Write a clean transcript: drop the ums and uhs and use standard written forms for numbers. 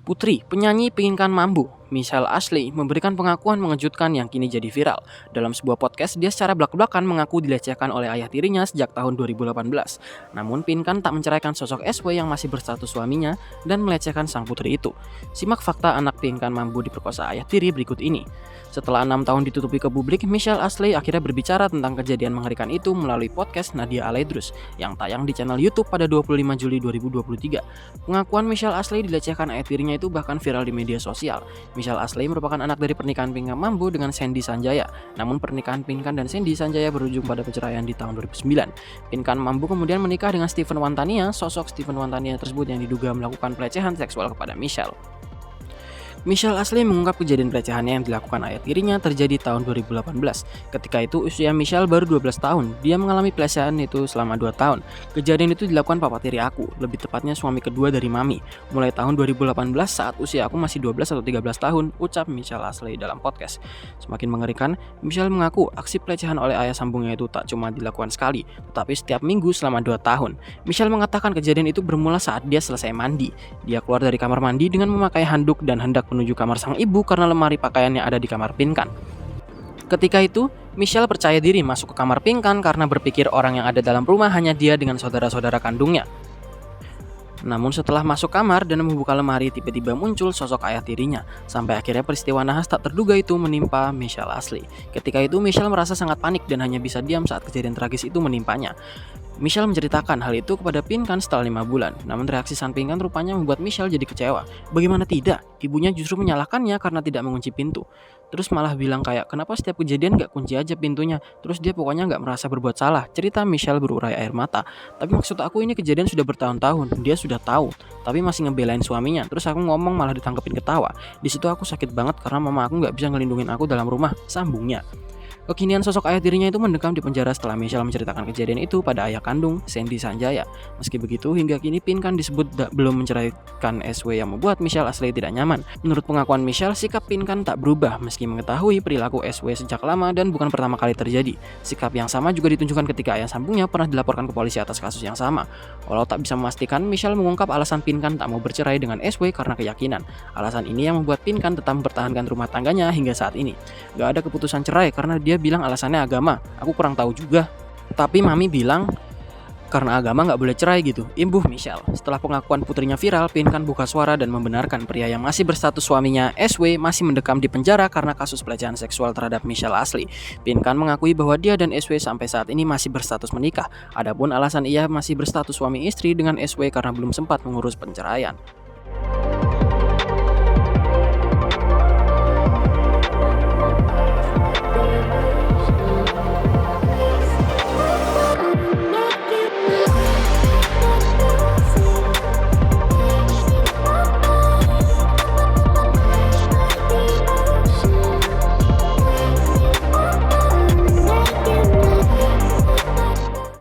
Putri, penyanyi Pinkan Mambo, Michelle Ashley, memberikan pengakuan mengejutkan yang kini jadi viral. Dalam sebuah podcast, dia secara belak-belakan mengaku dilecehkan oleh ayah tirinya sejak tahun 2018. Namun, Pinkan tak menceraikan sosok SW yang masih berstatus suaminya dan melecehkan sang putri itu. Simak fakta anak Pinkan Mambo diperkosa ayah tiri berikut ini. Setelah 6 tahun ditutupi ke publik, Michelle Ashley akhirnya berbicara tentang kejadian mengerikan itu melalui podcast Nadia Aledrus yang tayang di channel YouTube pada 25 Juli 2023. Pengakuan Michelle Ashley dilecehkan ayah tirinya itu bahkan viral di media sosial. Michelle Ashley merupakan anak dari pernikahan Pinkan Mambo dengan Sandy Sanjaya. Namun pernikahan Pinkan dan Sandy Sanjaya berujung pada perceraian di tahun 2009. Pinkan Mambo kemudian menikah dengan Steven Wantania. Sosok Steven Wantania tersebut yang diduga melakukan pelecehan seksual kepada Michelle. Michelle Ashley mengungkap kejadian pelecehannya yang dilakukan ayah tirinya terjadi tahun 2018. Ketika itu usia Michelle baru 12 tahun. Dia mengalami pelecehan itu selama 2 tahun. Kejadian itu dilakukan papa tiri aku, lebih tepatnya suami kedua dari mami. Mulai tahun 2018 saat usia aku masih 12 atau 13 tahun, ucap Michelle Ashley dalam podcast. Semakin mengerikan, Michelle mengaku aksi pelecehan oleh ayah sambungnya itu tak cuma dilakukan sekali, tetapi setiap minggu selama 2 tahun. Michelle mengatakan kejadian itu bermula saat dia selesai mandi. Dia keluar dari kamar mandi dengan memakai handuk dan hendak menuju kamar sang ibu karena lemari pakaiannya ada di kamar Pinkan. Ketika itu, Michelle percaya diri masuk ke kamar Pinkan karena berpikir orang yang ada dalam rumah hanya dia dengan saudara-saudara kandungnya. Namun setelah masuk kamar dan membuka lemari, tiba-tiba muncul sosok ayah tirinya. Sampai akhirnya peristiwa nahas tak terduga itu menimpa Michelle Ashley. Ketika itu Michelle merasa sangat panik dan hanya bisa diam saat kejadian tragis itu menimpanya. Michelle menceritakan hal itu kepada Pinkan setelah 5 bulan. Namun reaksi sang Pinkan rupanya membuat Michelle jadi kecewa. Bagaimana tidak? Ibunya justru menyalahkannya karena tidak mengunci pintu. Terus malah bilang kayak, kenapa setiap kejadian gak kunci aja pintunya? Terus dia pokoknya gak merasa berbuat salah. Cerita Michelle berurai air mata. Tapi maksud aku ini kejadian sudah bertahun-tahun. Dia sudah tahu, tapi masih ngebelain suaminya. Terus aku ngomong malah ditangkepin ketawa. Di situ aku sakit banget karena mama aku gak bisa ngelindungin aku dalam rumah, sambungnya. Kekinian sosok ayah tirinya itu mendekam di penjara setelah Michelle menceritakan kejadian itu pada ayah kandung, Sandy Sanjaya. Meski begitu, hingga kini Pinkan disebut belum menceraikan SW yang membuat Michelle Ashley tidak nyaman. Menurut pengakuan Michelle, sikap Pinkan tak berubah meski mengetahui perilaku SW sejak lama dan bukan pertama kali terjadi. Sikap yang sama juga ditunjukkan ketika ayah sambungnya pernah dilaporkan ke polisi atas kasus yang sama. Walau tak bisa memastikan, Michelle mengungkap alasan Pinkan tak mau bercerai dengan SW karena keyakinan. Alasan ini yang membuat Pinkan tetap mempertahankan rumah tangganya hingga saat ini. Gak ada keputusan cerai karena dia bilang alasannya agama. Aku kurang tahu juga. Tapi mami bilang karena agama gak boleh cerai gitu, imbuh Michelle. Setelah pengakuan putrinya viral, Pinkan buka suara dan membenarkan pria yang masih berstatus suaminya SW masih mendekam di penjara karena kasus pelecehan seksual terhadap Michelle Ashley. Pinkan mengakui bahwa dia dan SW sampai saat ini masih berstatus menikah. Adapun alasan ia masih berstatus suami istri dengan SW karena belum sempat mengurus penceraian.